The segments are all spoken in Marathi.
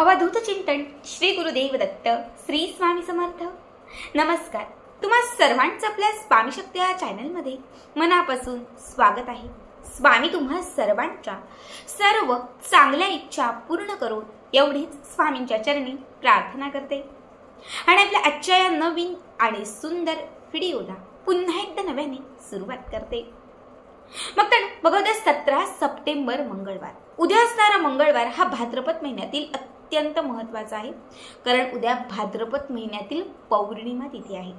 अवधूत चिंतन श्री गुरुदेव दत्त श्री स्वामी समर्थ। नमस्कार, तुम्हा सर्वांचं आपल्या स्वामी शक्ती या चॅनलमध्ये मनापासून स्वागत आहे। स्वामी तुम्हा सर्वांच्या सर्व चांगल्या इच्छा पूर्ण करो एवढीच स्वामींच्या चरणी प्रार्थना करते आणि आपल्या आजच्या या नवीन आणि सुंदर व्हिडिओला पुन्हा एकदा नव्याने सुरुवात करते। मग तर बघा, 17 सप्टेंबर मंगळवार, उद्या असणारा मंगळवार हा भाद्रपद महिन्यातील अत्यंत महत्त्वाचा आहे, कारण उद्या भाद्रपद महिन्यातील पौर्णिमा तिथी आहे।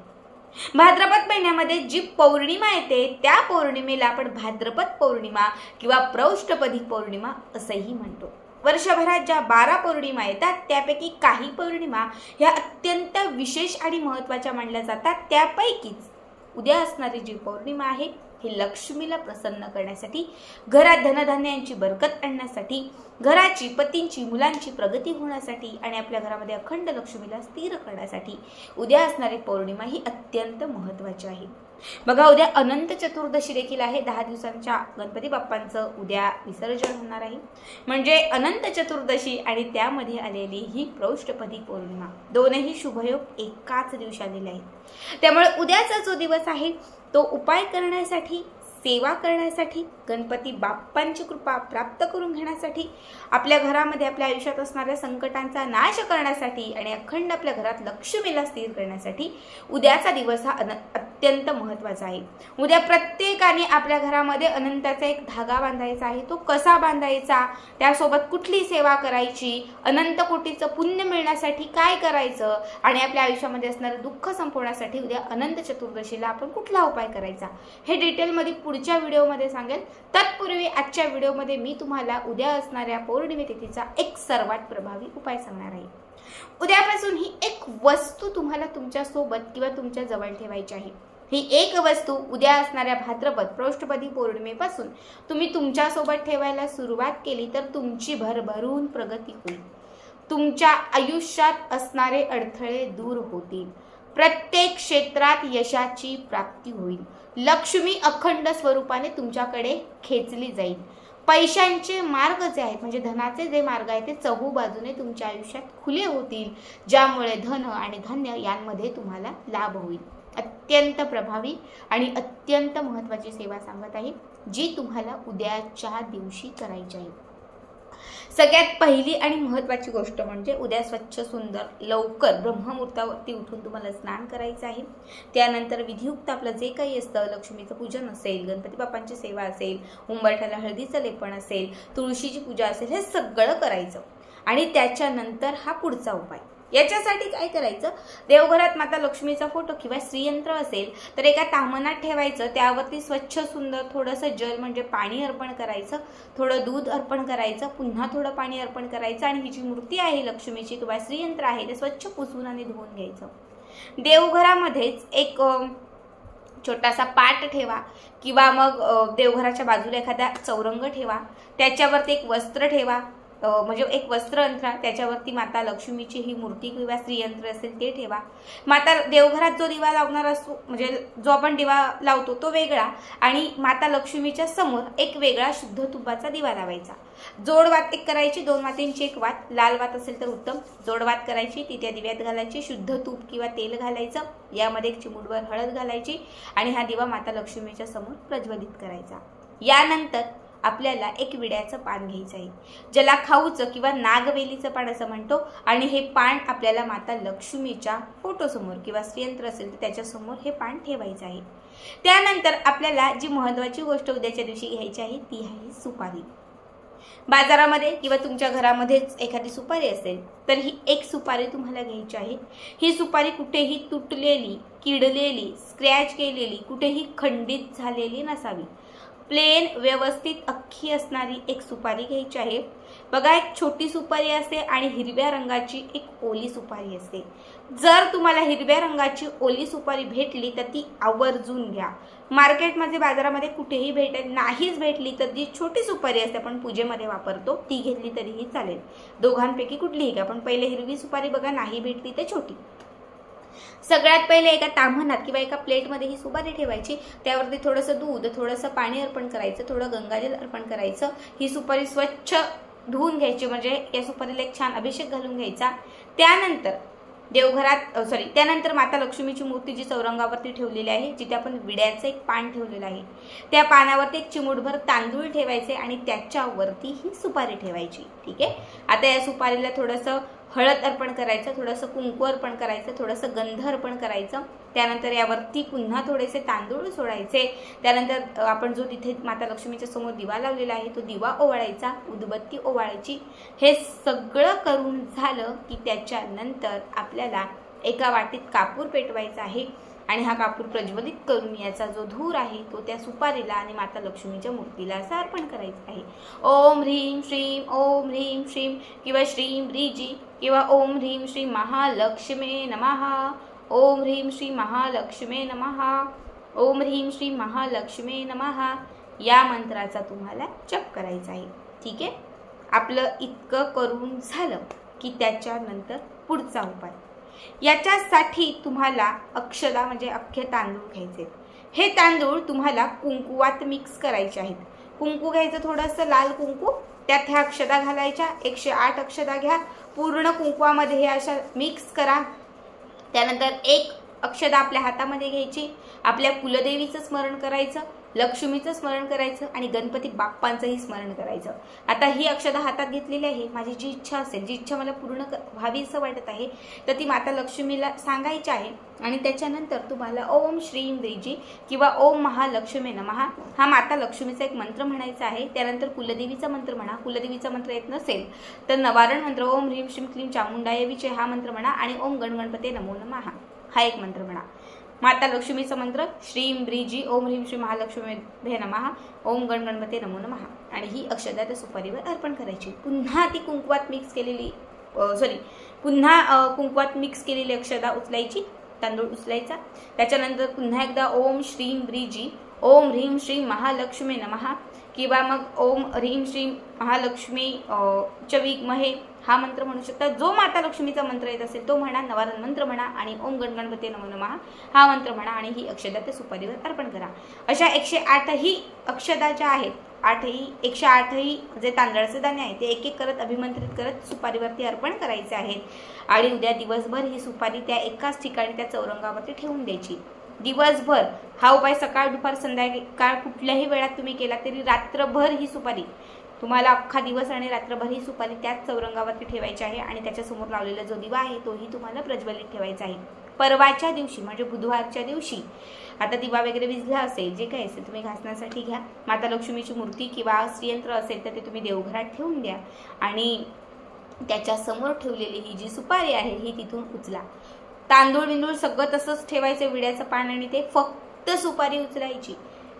भाद्रपद महिन्यामध्ये जी पौर्णिमा येते त्या पौर्णिमेला आपण भाद्रपद पौर्णिमा किंवा प्रौष्टपदी पौर्णिमा असंही म्हणतो। वर्षभरात ज्या 12 पौर्णिमा येतात त्यापैकी काही पौर्णिमा ह्या अत्यंत विशेष आणि महत्त्वाच्या मानल्या जातात। त्यापैकीच उद्या असणारी जी पौर्णिमा आहे हे लक्ष्मीला प्रसन्न करण्यासाठी, घरात धनधान्यांची बरकत आणण्यासाठी, घराची पतींची मुलांची प्रगती होण्यासाठी आणि आपल्या घरामध्ये अखंड लक्ष्मीला स्थिर करण्यासाठी उद्या असणारी पौर्णिमा ही अत्यंत महत्त्वाची आहे। बघा, उद्या अनंत चतुर्दशी देखील आहे। 10 दिवसांच्या गणपती बाप्पांचं उद्या विसर्जन होणार आहे, म्हणजे अनंत चतुर्दशी आणि त्यामध्ये आलेली ही प्रौष्टपदी पौर्णिमा, दोनही शुभयोग एकाच दिवशी आलेले आहेत। त्यामुळे उद्याचा जो दिवस आहे तो उपाय करण्यासाठी, सेवा करण्यासाठी, गणपती बाप्पांची कृपा प्राप्त करून घेण्यासाठी, आपल्या घरामध्ये आपल्या आयुष्यात असणाऱ्या संकटांचा नाश करण्यासाठी आणि अखंड आपल्या घरात लक्ष्मीला स्थिर करण्यासाठी उद्याचा दिवस हा अत्यंत महत्त्वाचा आहे। उद्या प्रत्येकाने आपल्या घरामध्ये अनंताचा एक धागा बांधायचा आहे। तो कसा बांधायचा, त्यासोबत कुठली सेवा करायची, अनंत कोटीचं पुण्य मिळण्यासाठी काय करायचं आणि आपल्या आयुष्यामध्ये असणारं दुःख संपवण्यासाठी उद्या अनंत चतुर्दशीला आपण कुठला उपाय करायचा हे डिटेलमध्ये पुढच्या व्हिडिओमध्ये सांगेल। तत्पूर्वी आजच्या व्हिडिओमध्ये मी तुम्हाला उद्या असणाऱ्या पौर्णिमे तिथीचा एक सर्वात प्रभावी उपाय सांगणार आहे। उद्यापासून ही एक वस्तू तुम्हाला तुमच्या सोबत किंवा तुमच्या जवळ ठेवायची आहे। ही एक वस्तू उद्या असणाऱ्या भाद्रपद प्रौष्टपदी पौर्णिमेपासून तुम्ही तुमच्या सोबत ठेवायला सुरुवात केली तर तुमची भरभरून प्रगती होईल। तुमच्या आयुष्यात असणारे अडथळे दूर होतील, प्रत्येक क्षेत्रात यशाची प्राप्ती होईल, लक्ष्मी अखंड स्वरूपाने तुमच्याकडे खेचली जाईल, पैशांचे मार्ग जे आहेत म्हणजे धनाचे जे मार्ग आहेत ते चहू बाजूने तुमच्या आयुष्यात खुले होतील, ज्यामुळे धन आणि धान्य यांमध्ये तुम्हाला लाभ होईल। अत्यंत प्रभावी आणि अत्यंत महत्त्वाची सेवा सांगत आहे जी तुम्हाला उद्याच्या दिवशी करायची आहे। सगळ्यात पहिली आणि महत्त्वाची गोष्ट म्हणजे उद्या स्वच्छ सुंदर लवकर ब्रह्ममुहूर्तावरती उठून तुम्हाला स्नान करायचं आहे। त्यानंतर विधियुक्त आपलं जे काही असतं, लक्ष्मीचं पूजन असेल, गणपती बाप्पांची सेवा असेल, उंबरठ्याला हळदीचं लेपन असेल, तुळशीची पूजा असेल, हे सगळं करायचं आणि त्याच्यानंतर हा पुढचा उपाय। याच्यासाठी काय करायचं, देवघरात माता लक्ष्मीचा फोटो किंवा श्रीयंत्र असेल तर एका तामणात ठेवायचं, त्यावरती स्वच्छ सुंदर थोडंसं जल म्हणजे पाणी अर्पण करायचं, थोडं दूध अर्पण करायचं, पुन्हा थोडं पाणी अर्पण करायचं आणि ही जी मूर्ती आहे लक्ष्मीची किंवा श्रीयंत्र आहे ते स्वच्छ पुसून आणि धुवून घ्यायचं। देवघरामध्येच एक छोटासा पाट ठेवा किंवा मग देवघराच्या बाजूला एखादा चौरंग ठेवा, त्याच्यावरती एक वस्त्र ठेवा, म्हणजे एक वस्त्र अंथरा, त्याच्यावरती माता लक्ष्मीची ही मूर्ती किंवा श्रीयंत्र असेल ते ठेवा। माता देवघरात जो दिवा लावणार असतो म्हणजे जो आपण दिवा लावतो तो वेगळा आणि माता लक्ष्मीच्या समोर एक वेगळा शुद्ध तुपाचा दिवा लावायचा। जोडवात एक करायची, 2 वातींची एक वात, लाल वात असेल तर उत्तम, जोडवात करायची, ती त्या दिव्यात घालायची, शुद्ध तूप किंवा तेल घालायचं, यामध्ये एक चिमूटभर हळद घालायची आणि हा दिवा माता लक्ष्मीच्या समोर प्रज्वलित करायचा। यानंतर आपल्याला एक विड्याचं पान घ्यायचं आहे, ज्याला खाऊचं किंवा नागवेलीचं पान असं म्हणतो, आणि हे पान आपल्याला माता लक्ष्मीच्या फोटोसमोर किंवा श्रीयंत्र असेल तर त्याच्यासमोर हे पान ठेवायचं आहे। त्यानंतर आपल्याला जी महत्त्वाची गोष्ट उद्याच्या दिवशी घ्यायची आहे ती आहे सुपारी। बाजारामध्ये किंवा तुमच्या घरामध्येच एखादी सुपारी असेल तर ही एक सुपारी तुम्हाला घ्यायची आहे। ही सुपारी कुठेही तुटलेली, किडलेली, स्क्रॅच केलेली, कुठेही खंडित झालेली नसावी, प्लेन व्यवस्थित अख्खी असणारी एक सुपारी घ्यायची आहे। बघा, एक छोटी सुपारी असते आणि हिरव्या रंगाची एक ओली सुपारी असते। जर तुम्हाला हिरव्या रंगाची ओली सुपारी भेटली तर ती आवर्जून घ्या। मार्केटमध्ये बाजारामध्ये कुठेही नाहीच भेटली तर जी छोटी सुपारी असते आपण पूजेमध्ये वापरतो ती घेतली तरीही चालेल, दोघांपैकी कुठलीही घ्या, पण पहिले हिरवी सुपारी बघा, नाही भेटली तर छोटी। सगळ्यात पहिले एका ताम्हणात किंवा एका प्लेटमध्ये ही सुपारी ठेवायची, त्यावरती थोडंसं दूध, थोडंसं पाणी अर्पण करायचं, थोडं गंगाजल अर्पण करायचं। ही सुपारी स्वच्छ धुवून घ्यायची, म्हणजे या सुपारीला एक छान अभिषेक घालून घ्यायचा। त्यानंतर त्यानंतर माता लक्ष्मीची मूर्ती जी चौरंगावरती ठेवलेली आहे, जिथे आपण विड्याचं एक पान ठेवलेलं आहे, त्या पानावरती एक चिमूटभर तांदूळ ठेवायचे आणि त्याच्यावरती ही सुपारी ठेवायची। ठीक आहे। आता या सुपारीला थोडंसं हळद अर्पण करायचं, थोडंसं कुंकू अर्पण करायचं, थोडंसं गंध अर्पण करायचं। त्यानंतर यावरती पुन्हा थोडेसे तांदूळ सोडायचे। त्यानंतर आपण जो तिथे माता लक्ष्मीच्या समोर दिवा लावलेला आहे तो दिवा ओवाळायचा, उदबत्ती ओवाळायची। हे सगळं करून झालं की त्याच्यानंतर आपल्याला एका वाटीत कापूर पेटवायचा आहे आणि हा कापूर प्रज्वलित करून याचा जो धूर आहे तो त्या सुपारीला आणि माता लक्ष्मीच्या मूर्तीला असं अर्पण करायचं आहे। ओम ह्रीं श्रीं ओम ह्रीं श्रीं किंवा श्रीं ब्रीजी किंवा ओम ह्रीं श्री महालक्ष्मी नमः, ओम ह्रीं श्री महालक्ष्मी नमः, ओम ह्रीं श्री महालक्ष्मी नमः या मंत्राचा तुम्हाला जप करायचा आहे। ठीक आहे। आपलं इतकं करून झालं की त्याच्यानंतर पुढचा उपाय, याच्यासाठी तुम्हाला अक्षदा म्हणजे अख्खे तांदूळ घ्यायचे। हे तांदूळ तुम्हाला कुंकुवात मिक्स करायचे आहेत। कुंकू घ्यायचं, थोडंसं लाल कुंकू, त्यात ह्या अक्षदा घालायच्या। 108 अक्षदा घ्या, पूर्ण कुंकवामध्ये हे अशा मिक्स करा। त्यानंतर एक अक्षदा आपल्या हातामध्ये घ्यायची, आपल्या कुलदेवीचं स्मरण करायचं, लक्ष्मीचं स्मरण करायचं आणि गणपती बाप्पांचंही स्मरण करायचं। आता ही अक्षदा हातात घेतलेली आहे, माझी जी इच्छा असेल, जी इच्छा मला पूर्ण व्हावी असं वाटत आहे, तर ती माता लक्ष्मीला सांगायची आहे आणि त्याच्यानंतर तुम्हाला ओम श्रीं ब्रीजी किंवा ओम महालक्ष्मी नमः हा माता लक्ष्मीचा एक मंत्र म्हणायचा आहे। त्यानंतर कुलदेवीचा मंत्र म्हणा, कुलदेवीचा मंत्र येत नसेल तर नवारण मंत्र ओम ह्रीं श्रीं क्लीं चामुंडाय विचे हा मंत्र म्हणा आणि ओम गणगणपते नमो नमः हा एक मंत्र म्हणा। माता लक्ष्मीचा मंत्र श्रीं ब्रीजी ओम ह्रीं श्री महालक्ष्मी नमः, ओम गणगणपते नमो नमः आणि ही अक्षदा त्या सुपारीवर अर्पण करायची। पुन्हा ती कुंकवात मिक्स केलेली अक्षदा उचलायची, तांदूळ उचलायचा। त्याच्यानंतर पुन्हा एकदा ओम श्रीं ब्रीजी ओम ह्रीं श्री महालक्ष्मी नमः किंवा मग ओम ह्रीं श्री महालक्ष्मी चविग्महे हा मंत्र म्हणू शकता। जो माता लक्ष्मीचा मंत्र येत असेल तो म्हणा, नवारण मंत्र म्हणा आणि ओम गणगणपते नमो नमः हा मंत्र म्हणा आणि ही अक्षदा त्या सुपारीवर अर्पण करा। अशा 108ही अक्षदा ज्या आहेत, 108ही जे तांदळाचे दाणे आहेत ते एक एक करत अभिमंत्रित करत सुपारीवरती अर्पण करायचे आहेत आणि उद्या दिवसभर ही सुपारी त्या एकाच ठिकाणी त्या चौरंगावरती ठेवून द्यायची। दिवसभर हा उपाय सकाळ दुपार संध्याकाळ कुठल्याही वेळात तुम्ही केला तरी रात्रभर ही सुपारी तुम्हाला अख्खा दिवस आणि रात्रभर ही सुपारी त्याच चौरंगावरती ठेवायची आहे आणि त्याच्या समोर लावलेला जो दिवा आहे तोही तुम्हाला प्रज्वलित ठेवायचा आहे। परवाच्या दिवशी म्हणजे बुधवारच्या दिवशी आता दिवा वगैरे विझला असेल, जे काही असेल तुम्ही घासण्यासाठी घ्या। माता लक्ष्मीची मूर्ती किंवा श्रीयंत्र असेल तर ते तुम्ही देवघरात ठेवून द्या आणि त्याच्या समोर ठेवलेली ही जी सुपारी आहे ही तिथून उचला। तांदूळ बिंदूळ सगळं तसंच ठेवायचं, विड्याचं पान आणि ते फक्त सुपारी उचलायची।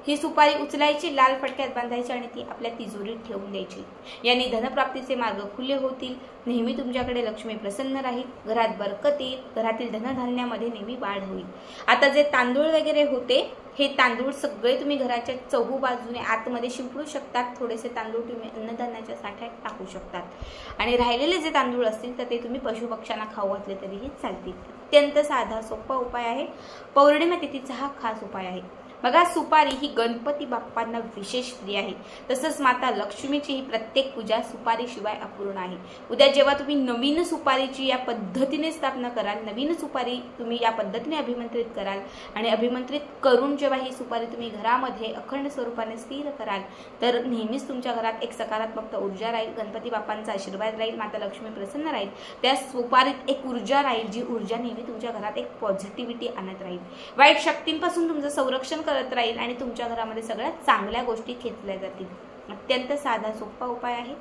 ही सुपारी उचलायची, लाल फटक्यात बांधायची आणि ती आपल्या तिजोरीत ठेवून द्यायची। याने धनप्राप्तीचे मार्ग खुले होतील, नेहमी तुमच्याकडे लक्ष्मी प्रसन्न राहील, घरात बरकत येईल, घरातील धनधान्यामध्ये नेहमी वाढ होईल। आता जे तांदूळ वगैरे होते हे तांदूळ सगळे तुम्ही घराच्या चहू बाजूने आतमध्ये शिंपडू शकतात। थोडेसे तांदूळ तुम्ही अन्नधान्याच्या साठ्यात टाकू शकतात आणि राहिलेले जे तांदूळ असतील तर ते तुम्ही पशुपक्ष्यांना खाऊ घातले तरीही चालतील। अत्यंत साधा सोपा उपाय आहे। पौर्णिमा तिथीचा हा खास उपाय आहे। बघा, सुपारी ही गणपती बाप्पांना विशेष प्रिय आहे, तसंच माता लक्ष्मीची ही प्रत्येक पूजा सुपारीशिवाय अपूर्ण आहे। उद्या जेव्हा तुम्ही नवीन सुपारीची या पद्धतीने स्थापना कराल, नवीन सुपारी तुम्ही या पद्धतीने अभिमंत्रित कराल आणि अभिमंत्रित करून जेव्हा ही सुपारी तुम्ही घरामध्ये अखंड स्वरूपाने स्थिर कराल तर नेहमीच तुमच्या घरात एक सकारात्मक ऊर्जा राहील, गणपती बाप्पांचा आशीर्वाद राहील, माता लक्ष्मी प्रसन्न राहील। त्या सुपारीत एक ऊर्जा राहील, जी ऊर्जा नेहमी तुमच्या घरात एक पॉझिटिव्हिटी आणत राहील, वाईट शक्तींपासून तुमचं संरक्षण करत राहील आणि तुमच्या घरामध्ये सगळ्यात चांगल्या गोष्टी खेचल्या जातील। अत्यंत साधा सोपा उपाय आहे,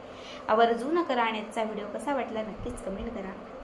आवर्जून करा आणि आजचा व्हिडिओ कसा वाटला नक्कीच कमेंट करा।